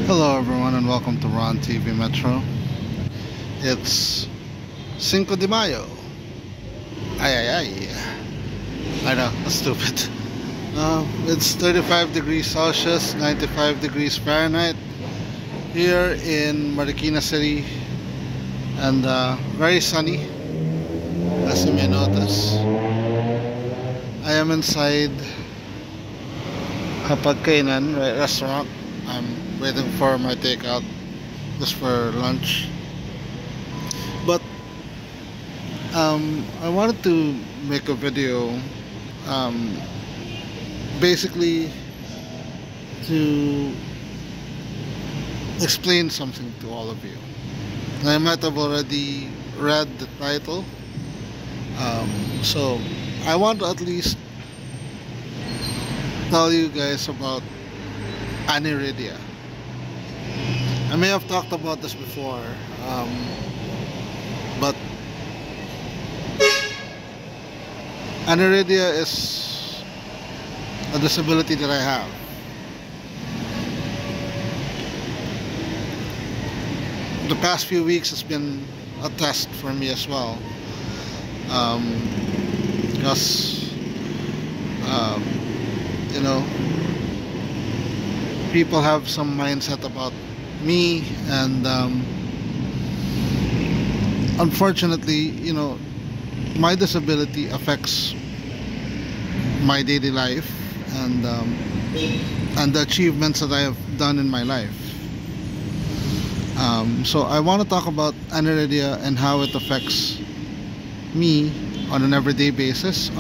Hello everyone and welcome to Ron TV Metro. It's Cinco de Mayo. Ay ay ay. I know, that's stupid. It's 35 degrees Celsius, 95 degrees Fahrenheit here in Marikina City, and very sunny, as you may notice. I am inside Hapagkainan restaurant. I'm waiting for my takeout just for lunch. But I wanted to make a video um, basically to explain something to all of you. I might have already read the title, so I want to at least tell you guys about Aniridia. I may have talked about this before, but Aniridia is a disability that I have. The past few weeks has been a test for me as well, because you know, people have some mindset about me, and unfortunately, my disability affects my daily life, and the achievements that I have done in my life. So I want to talk about Aniridia and how it affects me on an everyday basis,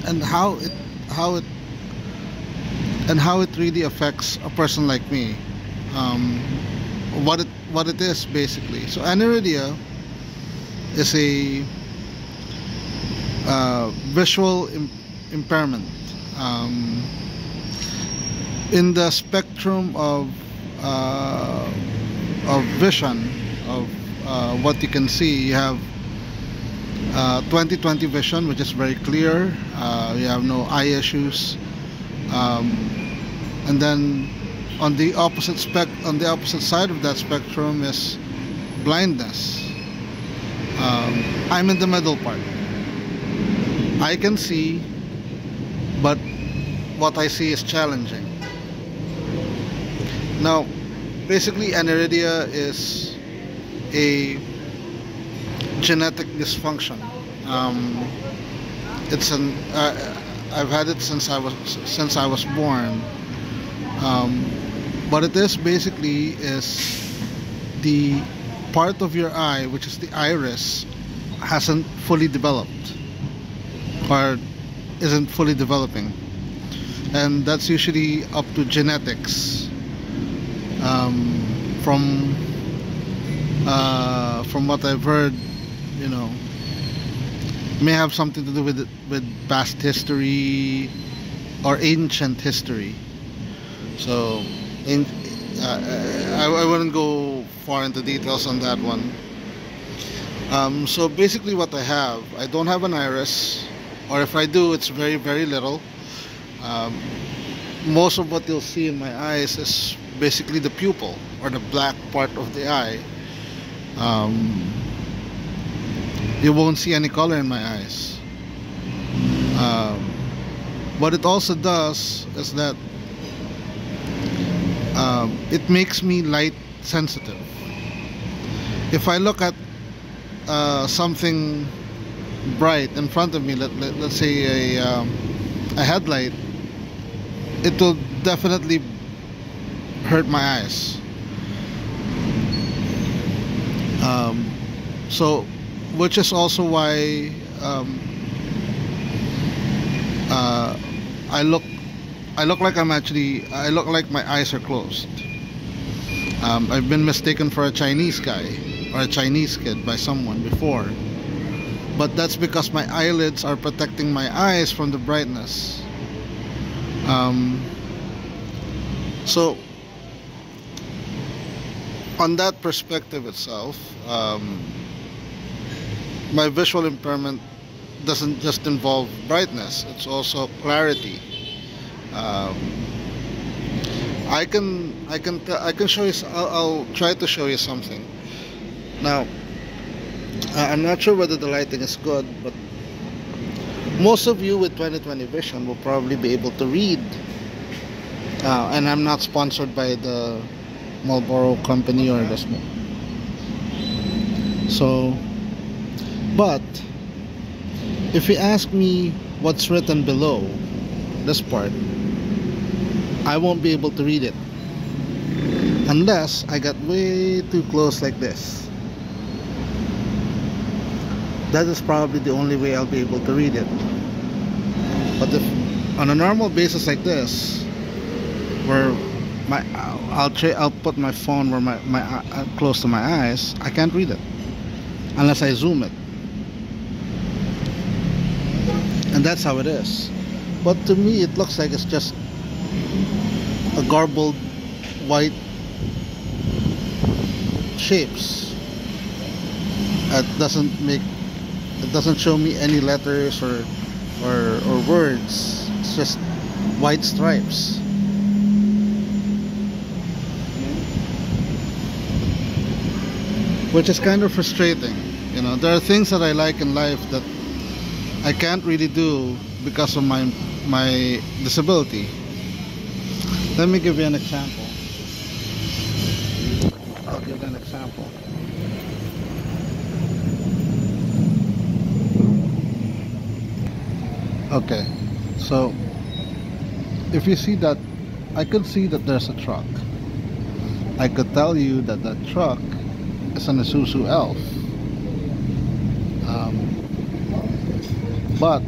and how it really affects a person like me. What it is basically. So Aniridia is a visual impairment in the spectrum of vision of what you can see. You have 20/20 vision, which is very clear. You have no eye issues. And then on the opposite side of that spectrum is blindness. I'm in the middle part. I can see, but what I see is challenging. Now, basically, Aniridia is a genetic dysfunction. I've had it since I was born. What it is basically is the part of your eye, which is the iris, hasn't fully developed, or isn't fully developing, and that's usually up to genetics. From what I've heard, may have something to do with past history or ancient history. So I wouldn't go far into details on that one. So basically what I don't have an iris, or if I do, it's very, very little. Most of what you'll see in my eyes is basically the pupil, or the black part of the eye. You won't see any color in my eyes. What it also does is that it makes me light sensitive. If I look at something bright in front of me, let's say a headlight, it will definitely hurt my eyes. So, which is also why I look like I look like my eyes are closed. I've been mistaken for a Chinese guy or a Chinese kid by someone before, but that's because my eyelids are protecting my eyes from the brightness. So on that perspective itself, my visual impairment doesn't just involve brightness, it's also clarity. I can show you. I'll try to show you something. Now, I'm not sure whether the lighting is good, but most of you with 20/20 vision will probably be able to read. And I'm not sponsored by the Marlboro company or the smoke. So, but if you ask me what's written below this part, I won't be able to read it unless I got way too close like this. That is probably the only way I'll be able to read it. But if on a normal basis like this, where I'll put my phone where my close to my eyes, I can't read it unless I zoom it, and that's how it is. But to me, it looks like it's just a garbled white shapes. It doesn't show me any letters or words. It's just white stripes. Which is kind of frustrating. You know, there are things that I like in life that I can't really do because of my disability. Let me give you an example. I'll give you an example. Okay, so if you see that, I could see that there's a truck. I could tell you that that truck is an Isuzu Elf. But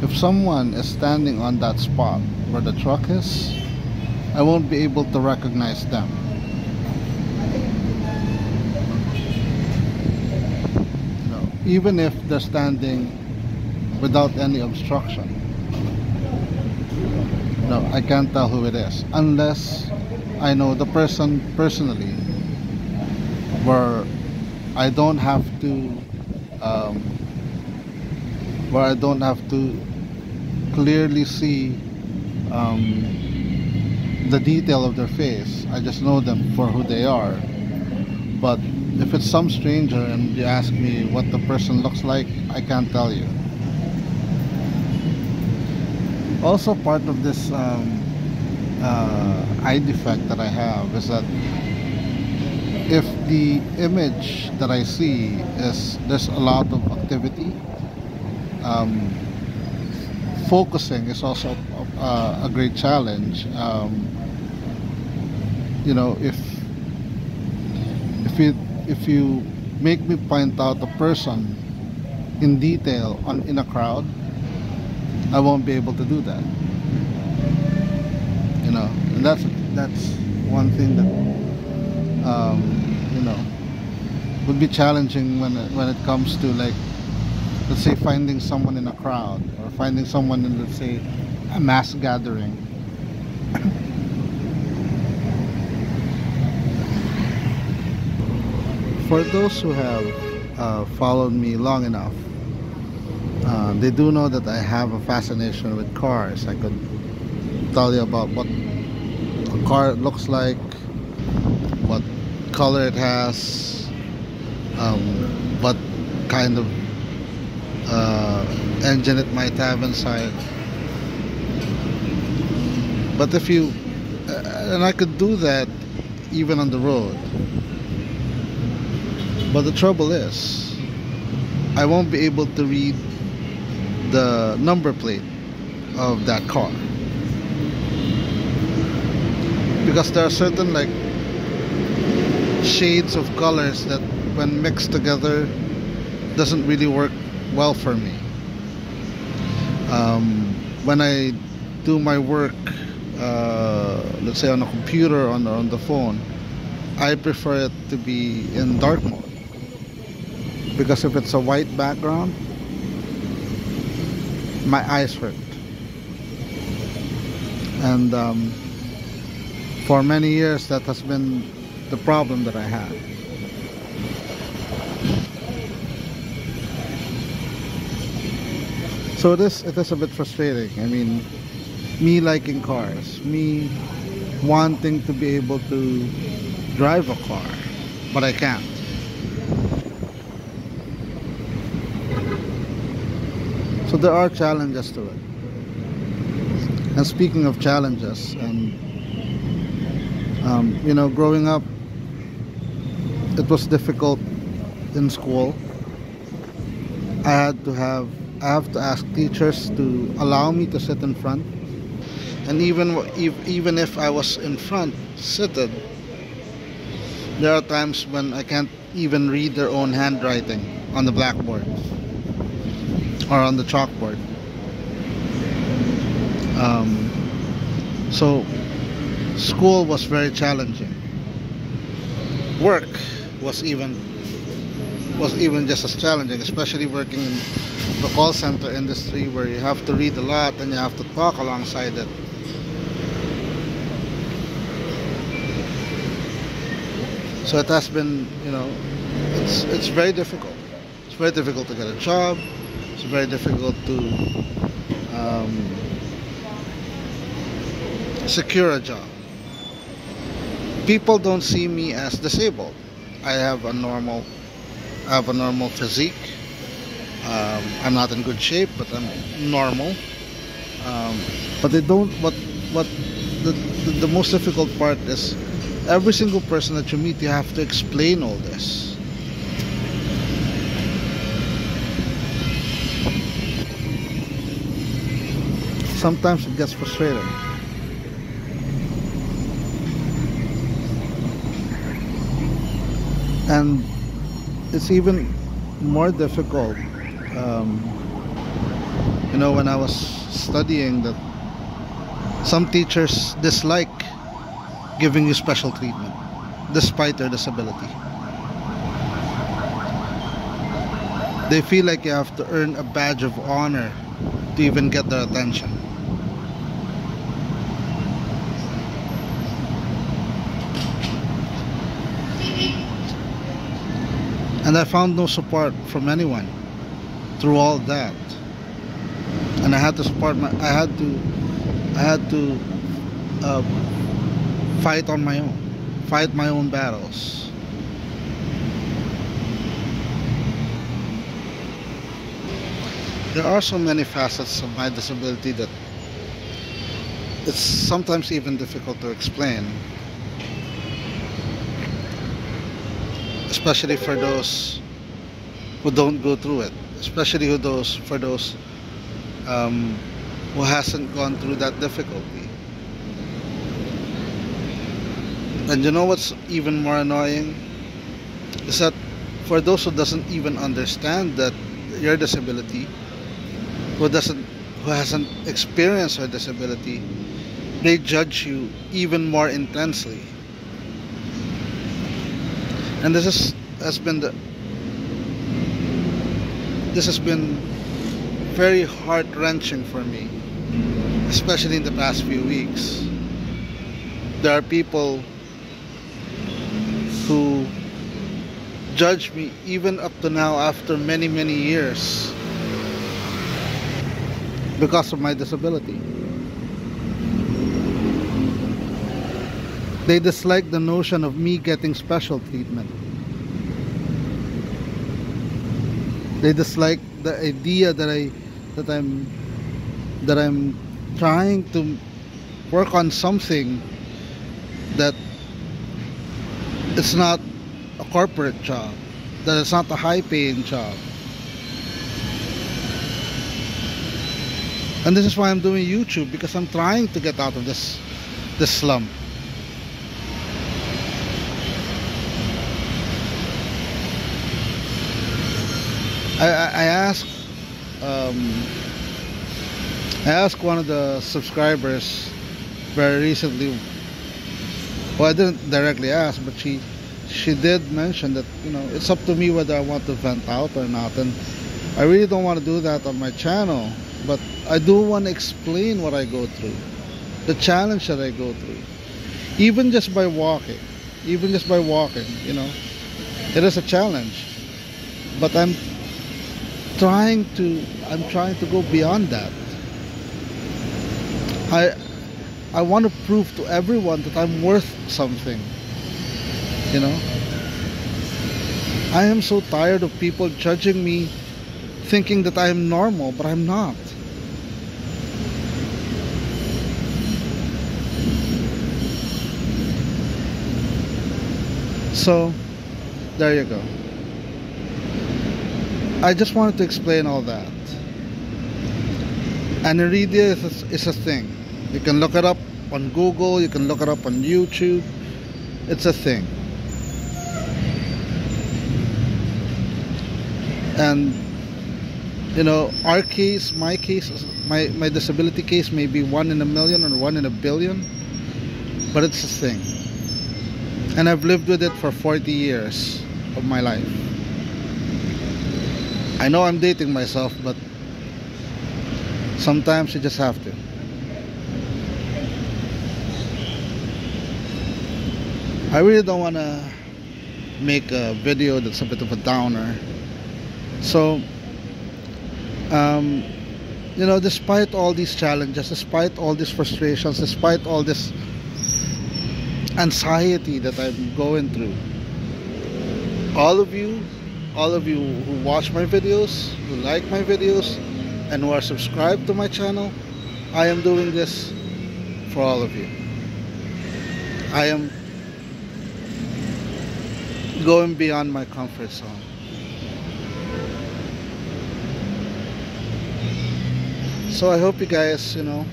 if someone is standing on that spot where the truck is, I won't be able to recognize them. You know, even if they're standing without any obstruction. No, I can't tell who it is unless I know the person personally, where I don't have to clearly see the detail of their face. I just know them for who they are. But if it's some stranger and you ask me what the person looks like, I can't tell you. Also, part of this eye defect that I have is that if the image that I see is there's a lot of activity, focusing is also a great challenge. You know, if you make me point out a person in detail in a crowd, I won't be able to do that. You know, and that's one thing that you know, would be challenging when it comes to, like, let's say finding someone in a crowd or finding someone in, let's say, a mass gathering. For those who have followed me long enough, they do know that I have a fascination with cars. I could tell you about what a car looks like, what color it has, what kind of engine it might have inside. But if you and I could do that even on the road, but the trouble is I won't be able to read the number plate of that car, because there are certain, like, shades of colors that when mixed together doesn't really work well for me. When I do my work, let's say on a computer, on the phone, I prefer it to be in dark mode, because if it's a white background, my eyes hurt. And for many years that has been the problem that I had. So it is a bit frustrating. I mean, Me liking cars, me wanting to be able to drive a car, but I can't. So there are challenges to it. And speaking of challenges, and growing up, it was difficult in school. I have to ask teachers to allow me to sit in front, and even if I was in front seated, there are times when I can't even read their own handwriting on the blackboard or on the chalkboard. So school was very challenging. Work was even just as challenging, especially working in the call center industry, where you have to read a lot and you have to talk alongside it. So it has been, it's very difficult. It's very difficult to get a job. It's very difficult to secure a job. People don't see me as disabled. I have a normal physique. I'm not in good shape, but I'm normal. But they don't. What the most difficult part is, every single person that you meet, you have to explain all this. Sometimes it gets frustrating. And it's even more difficult, when I was studying, that some teachers dislike giving you special treatment despite their disability. They feel like you have to earn a badge of honor to even get their attention. And I found no support from anyone through all that. And I had to fight on my own, fight my own battles. There are so many facets of my disability that it's sometimes even difficult to explain, especially for those who don't go through it, especially for those who hasn't gone through that difficulty. And you know what's even more annoying is that for those who doesn't even understand that your disability, who hasn't experienced her disability, they judge you even more intensely. And this has been very heart-wrenching for me, especially in the past few weeks. There are people who judge me even up to now, after many years, because of my disability. They dislike the notion of me getting special treatment. They dislike the idea that I'm trying to work on something that it's not a corporate job, that it's not a high-paying job. And this is why I'm doing YouTube, because I'm trying to get out of this slump. I asked one of the subscribers very recently. Well, I didn't directly ask, but she did mention that, it's up to me whether I want to vent out or not. And I really don't want to do that on my channel, but I do want to explain what I go through, the challenge that I go through, even just by walking, it is a challenge. But I'm trying to go beyond that. I I want to prove to everyone that I'm worth something. You know, I am so tired of people judging me, thinking that I am normal, but I'm not. So, there you go. I just wanted to explain all that. Aniridia is a thing. You can look it up on Google, you can look it up on YouTube. It's a thing. And you know, our case, my case, my disability case may be 1 in a million or 1 in a billion, but it's a thing. And I've lived with it for 40 years of my life. I know I'm dating myself, but sometimes you just have to. I really don't want to make a video that's a bit of a downer. So, you know, despite all these challenges, despite all these frustrations, despite all this anxiety that I'm going through, all of you who watch my videos, who like my videos, and who are subscribed to my channel, I am doing this for all of you. I am going beyond my comfort zone. So I hope you guys, you know,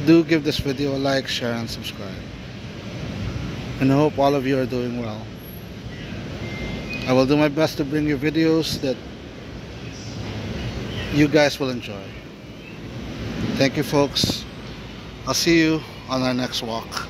do give this video a like, share, and subscribe. And I hope all of you are doing well. I will do my best to bring you videos that you guys will enjoy. Thank you, folks. I'll see you on our next walk.